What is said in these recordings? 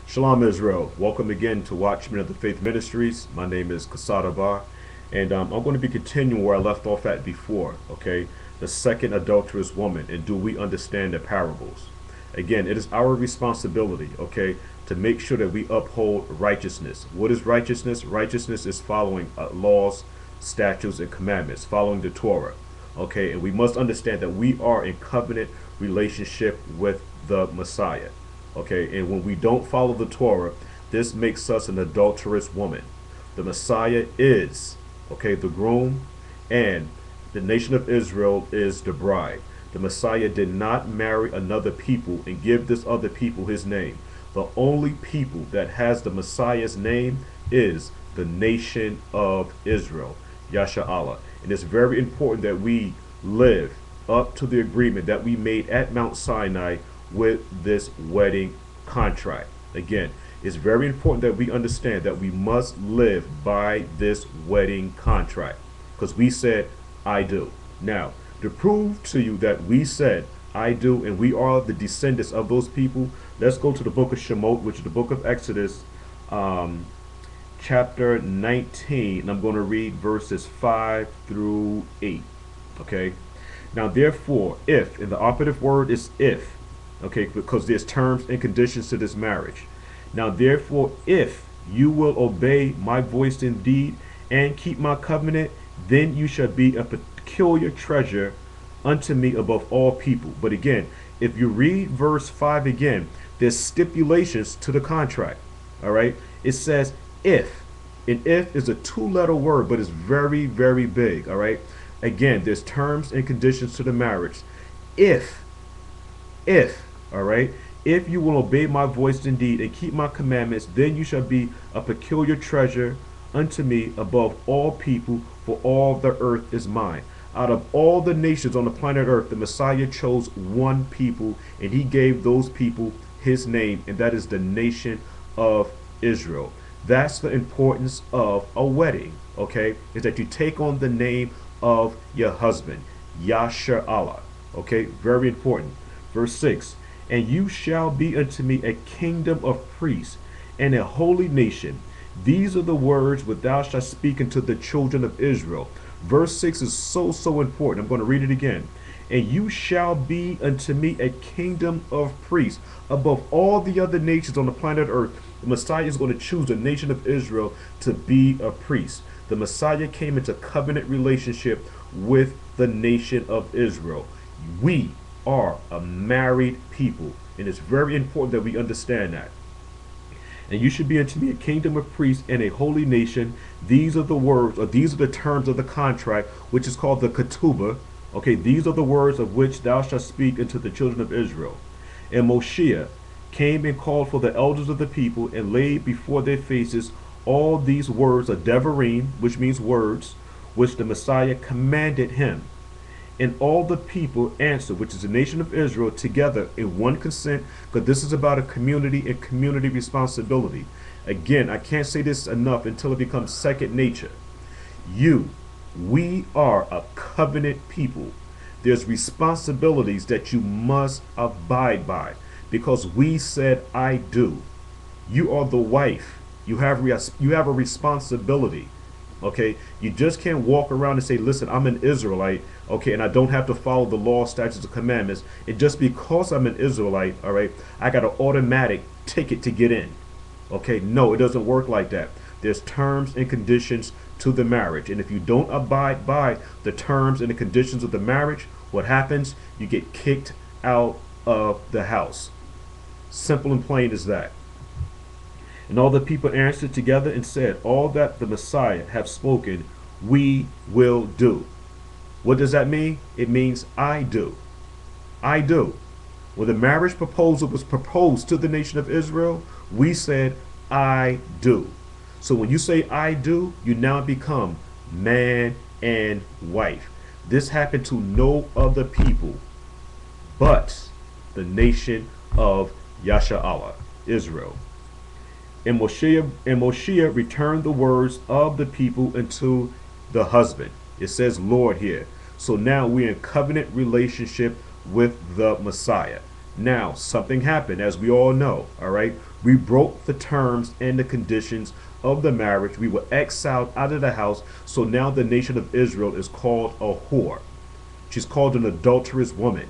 Shalom Israel. Welcome again to Watchmen of the Faith Ministries. My name is Kasada Bar, and I'm going to be continuing where I left off at before, okay? The second adulterous woman, and do we understand the parables? Again, it is our responsibility, okay, to make sure that we uphold righteousness. What is righteousness? Righteousness is following laws, statutes, and commandments, following the Torah, okay? And we must understand that we are in covenant relationship with the Messiah. Okay, and when we don't follow the Torah, this makes us an adulterous woman. The Messiah is, okay, the groom, and the nation of Israel is the bride. The Messiah did not marry another people and give this other people his name. The only people that has the Messiah's name is the nation of Israel, Yasha Allah. And it's very important that we live up to the agreement that we made at Mount Sinai with this wedding contract. Again, it's very important that we understand that we must live by this wedding contract because we said, I do. Now, to prove to you that we said, I do, and we are the descendants of those people, let's go to the book of Shemot, which is the book of Exodus, chapter 19, and I'm going to read verses 5 through 8. Okay? Now, therefore, if, and the operative word is if, okay, because there's terms and conditions to this marriage. Now, therefore, if you will obey my voice indeed and keep my covenant, then you shall be a peculiar treasure unto me above all people. But again, if you read verse 5 again, there's stipulations to the contract. All right, it says if, and if is a two-letter word, but it's very, very big. All right, again, there's terms and conditions to the marriage. If, all right, if you will obey my voice indeed and keep my commandments, then you shall be a peculiar treasure unto me above all people, for all the earth is mine. Out of all the nations on the planet earth, the Messiah chose one people, and he gave those people his name, and that is the nation of Israel. That's the importance of a wedding, okay, is that you take on the name of your husband, Yasher Allah, okay, very important. Verse 6, and you shall be unto me a kingdom of priests and a holy nation. These are the words which thou shalt speak unto the children of Israel. Verse 6 is so important. I'm going to read it again. And you shall be unto me a kingdom of priests above all the other nations on the planet earth. The Messiah is going to choose the nation of Israel to be a priest. The Messiah came into covenant relationship with the nation of Israel. We are a married people, and it's very important that we understand that. And you should be unto me a kingdom of priests and a holy nation. These are the words, or these are the terms of the contract, which is called the ketubah. Okay, these are the words of which thou shalt speak unto the children of Israel. And Moshe came and called for the elders of the people and laid before their faces all these words of Devarim, which means words, which the Messiah commanded him. And all the people answered, which is the nation of Israel, together in one consent, because this is about a community and community responsibility. Again, I can't say this enough until it becomes second nature. We are a covenant people. There's responsibilities that you must abide by because we said, I do. You are the wife. You have a responsibility. Okay, you just can't walk around and say, listen, I'm an Israelite, okay, and I don't have to follow the law, statutes, and commandments. And just because I'm an Israelite, all right, I got an automatic ticket to get in. Okay, no, it doesn't work like that. There's terms and conditions to the marriage. And if you don't abide by the terms and the conditions of the marriage, what happens? You get kicked out of the house. Simple and plain as that. And all the people answered together and said, all that the Messiah have spoken, we will do. What does that mean? It means I do. I do. When the marriage proposal was proposed to the nation of Israel, we said, I do. So when you say I do, you now become man and wife. This happened to no other people but the nation of Yasha Allah, Israel. And Moshe returned the words of the people unto the husband. It says Lord here. So now we're in covenant relationship with the Messiah. Now, something happened, as we all know, all right? We broke the terms and the conditions of the marriage. We were exiled out of the house. So now the nation of Israel is called a whore. She's called an adulterous woman.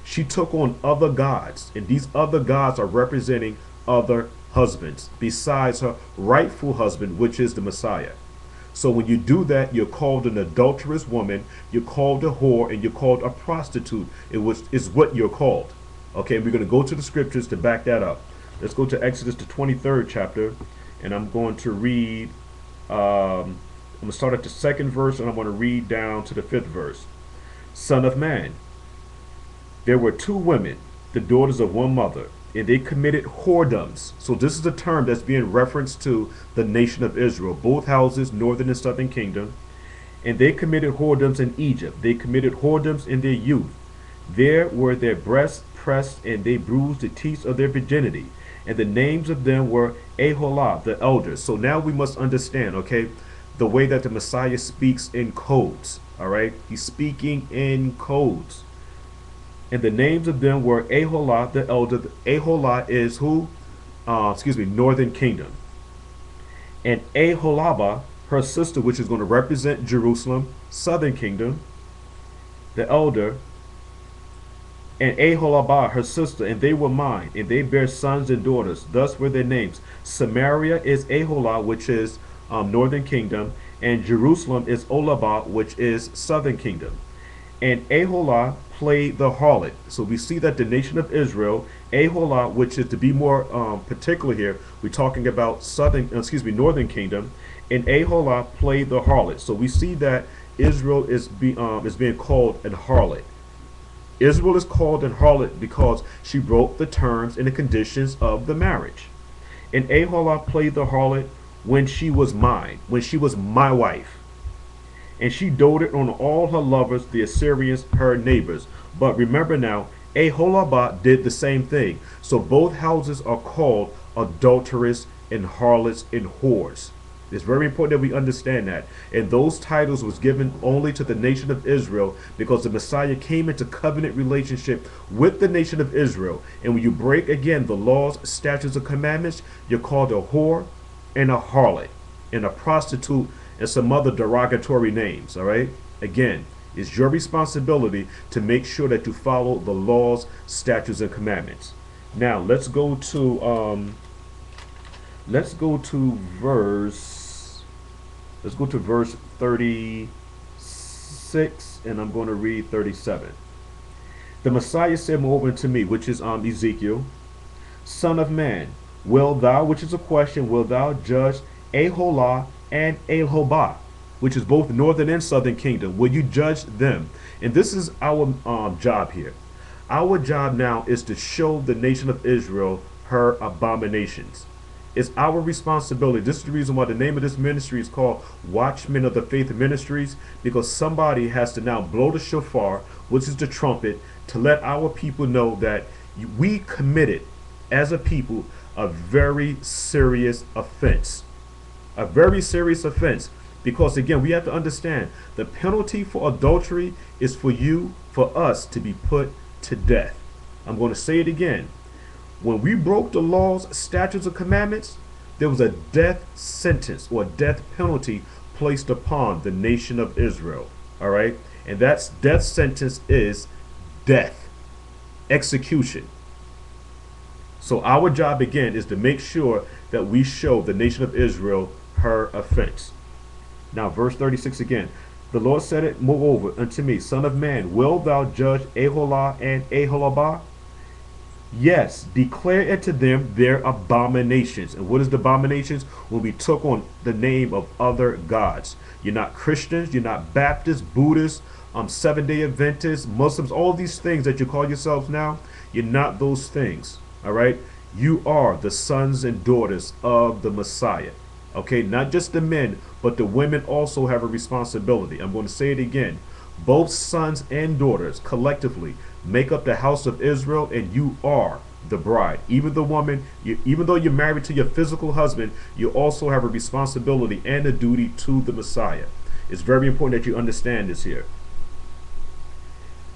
She took on other gods, and these other gods are representing other husbands besides her rightful husband, which is the Messiah. So when you do that, you're called an adulterous woman, you're called a whore, and you're called a prostitute. It was is what you're called. Okay, we're going to go to the scriptures to back that up. Let's go to Exodus, the 23rd chapter, and I'm going to read. I'm going to start at the second verse, and I'm going to read down to the fifth verse. Son of man, there were two women, the daughters of one mother, and they committed whoredoms. So this is a term that's being referenced to the nation of Israel, both houses, northern and southern kingdom. And they committed whoredoms in Egypt. They committed whoredoms in their youth. There were their breasts pressed, and they bruised the teeth of their virginity. And the names of them were Aholah, the elder. So now we must understand, okay, the way that the Messiah speaks in codes. All right, he's speaking in codes. And the names of them were Aholah, the elder. Aholah is who? Northern kingdom. And Aholabah, her sister, which is going to represent Jerusalem, southern kingdom, the elder. And Aholabah, her sister, and they were mine, and they bare sons and daughters. Thus were their names. Samaria is Aholah, which is northern kingdom, and Jerusalem is Olabah, which is southern kingdom. And Aholah played the harlot. So we see that the nation of Israel, Aholah, which is to be more particular here, we're talking about northern kingdom, and Aholah played the harlot. So we see that Israel is being called an harlot. Israel is called an harlot because she broke the terms and the conditions of the marriage. And Aholah played the harlot when she was mine, when she was my wife. And she doted on all her lovers, the Assyrians, her neighbors. But remember now, Aholabah did the same thing. So both houses are called adulteress and harlots and whores. It's very important that we understand that. And those titles was given only to the nation of Israel because the Messiah came into covenant relationship with the nation of Israel. And when you break again the laws, statutes, and commandments, you're called a whore and a harlot and a prostitute and some other derogatory names. All right. Again, it's your responsibility to make sure that you follow the laws, statutes, and commandments. Now let's go to verse 36, and I'm going to read 37. The Messiah said moreover unto me, which is Ezekiel, Son of man, will thou, which is a question, will thou judge Aholah and Ahobah, which is both northern and southern kingdom? Will you judge them? And this is our job here. Our job now is to show the nation of Israel her abominations. It's our responsibility. This is the reason why the name of this ministry is called Watchmen of the Faith Ministries, because somebody has to now blow the shofar, which is the trumpet, to let our people know that we committed as a people a very serious offense. A very serious offense. Because again, we have to understand the penalty for adultery is for us to be put to death. I'm going to say it again. When we broke the laws, statutes, and commandments, there was a death sentence or a death penalty placed upon the nation of Israel. All right? And that death sentence is death, execution. So our job again is to make sure that we show the nation of Israel her offense. Now, verse 36 again. The Lord said it moreover unto me, Son of man, wilt thou judge Aholah and Aholabah? Yes, declare unto them their abominations. And what is the abominations? When we took on the name of other gods. You're not Christians, you're not Baptists, Buddhists, Seventh-day Adventists, Muslims, all these things that you call yourselves now. You're not those things. All right? You are the sons and daughters of the Messiah. Okay, not just the men, but the women also have a responsibility. I'm going to say it again. Both sons and daughters collectively make up the house of Israel, and you are the bride. Even the woman, even though you're married to your physical husband, you also have a responsibility and a duty to the Messiah. It's very important that you understand this here.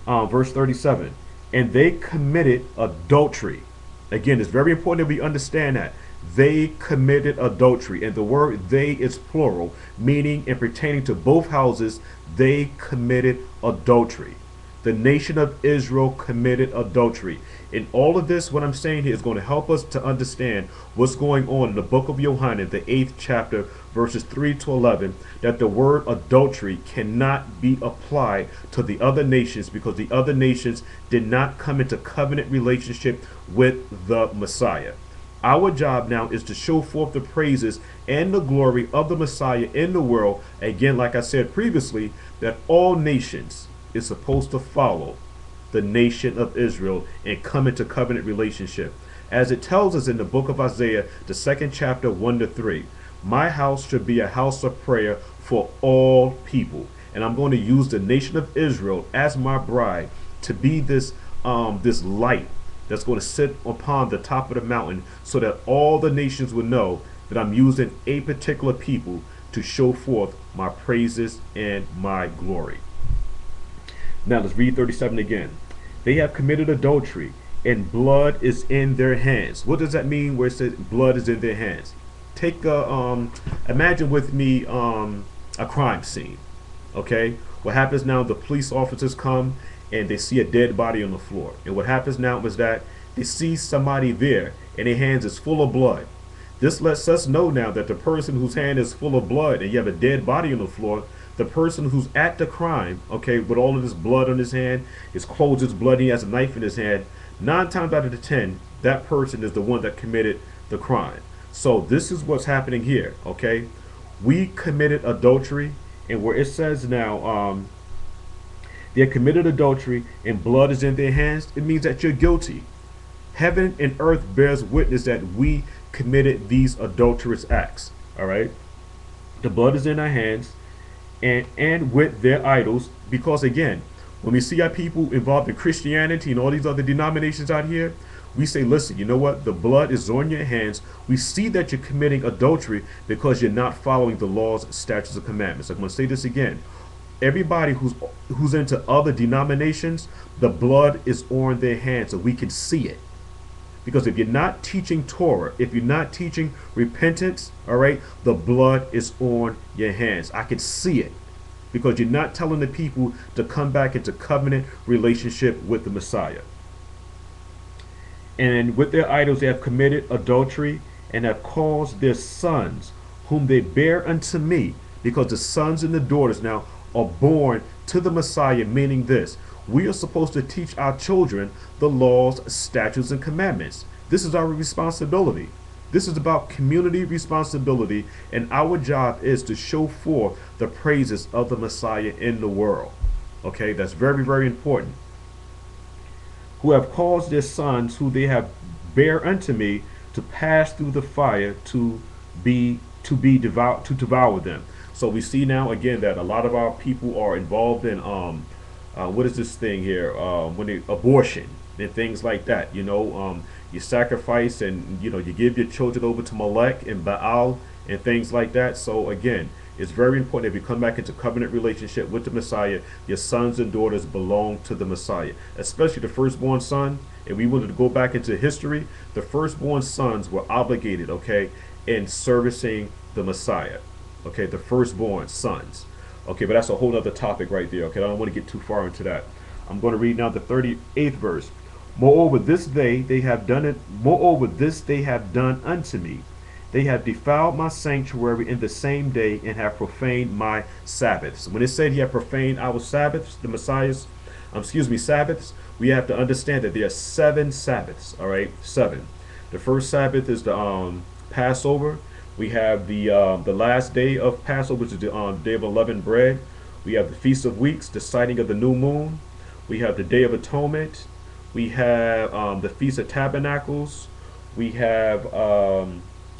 Verse 37. and they committed adultery. Again, it's very important that we understand that. They committed adultery. And the word they is plural, meaning and pertaining to both houses, they committed adultery. The nation of Israel committed adultery. And all of this, what I'm saying here, is going to help us to understand what's going on in the book of Yohanan, the 8th chapter, verses 3 to 11, that the word adultery cannot be applied to the other nations because the other nations did not come into covenant relationship with the Messiah. Our job now is to show forth the praises and the glory of the Messiah in the world. Again, like I said previously, that all nations is supposed to follow the nation of Israel and come into covenant relationship. As it tells us in the book of Isaiah, the 2nd chapter, 1 to 3, my house should be a house of prayer for all people. And I'm going to use the nation of Israel as my bride to be this light that's going to sit upon the top of the mountain so that all the nations will know that I'm using a particular people to show forth my praises and my glory. Now let's read 37 again. They have committed adultery, and blood is in their hands. What does that mean where it says blood is in their hands? Take imagine with me a crime scene. Okay? What happens now, the police officers come and they see a dead body on the floor. And what happens now is that they see somebody there and their hands is full of blood. This lets us know now that the person whose hand is full of blood and you have a dead body on the floor, the person who's at the crime, okay, with all of this blood on his hand, his clothes is bloody, he has a knife in his hand, 9 times out of the 10, that person is the one that committed the crime. So this is what's happening here, okay? We committed adultery, and where it says now, they have committed adultery and blood is in their hands, it means that you're guilty. Heaven and earth bears witness that we committed these adulterous acts, all right? The blood is in our hands, and with their idols, because again, when we see our people involved in Christianity and all these other denominations out here, we say, listen, you know what? The blood is on your hands. We see that you're committing adultery because you're not following the laws, statutes, and commandments. I'm going to say this again. Everybody who's into other denominations, the blood is on their hands, so we can see it. Because if you're not teaching Torah, if you're not teaching repentance, all right, the blood is on your hands. I can see it because you're not telling the people to come back into covenant relationship with the Messiah. And with their idols, they have committed adultery and have caused their sons, whom they bear unto me, because the sons and the daughters now are born to the Messiah, meaning this. We are supposed to teach our children the laws, statutes, and commandments. This is our responsibility. This is about community responsibility, and our job is to show forth the praises of the Messiah in the world. Okay, that's very, very important. Who have caused their sons, who they have bear unto me, to pass through the fire to devour them. So we see now again that a lot of our people are involved in what is this thing here? Abortion and things like that. You know, you sacrifice and you give your children over to Molech and Baal and things like that. So again, it's very important if you come back into covenant relationship with the Messiah, your sons and daughters belong to the Messiah, especially the firstborn son. If we wanted to go back into history, the firstborn sons were obligated, okay, in servicing the Messiah. Okay, the firstborn sons. Okay, but that's a whole other topic right there. Okay, I don't want to get too far into that. I'm going to read now the 38th verse. Moreover, this day they have done it. Moreover, this they have done unto me. They have defiled my sanctuary in the same day and have profaned my Sabbaths. When it said he had profaned our Sabbaths, the Messiah's, Sabbaths, we have to understand that there are 7 Sabbaths. All right, 7. The first Sabbath is the Passover. We have the last day of Passover, which is the day of unleavened bread. We have the Feast of Weeks, the sighting of the new moon. We have the Day of Atonement. We have the Feast of Tabernacles. We have,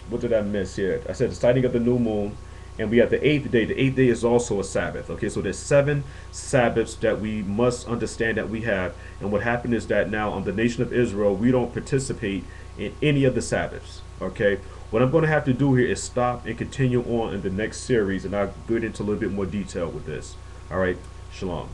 what did I miss here? I said the sighting of the new moon. And we have the 8th day. The 8th day is also a Sabbath. Okay, so there's 7 Sabbaths that we must understand that we have. And what happened is that now on the nation of Israel, we don't participate in any of the Sabbaths. Okay. What I'm going to have to do here is stop and continue on in the next series, and I'll get into a little bit more detail with this. All right, shalom.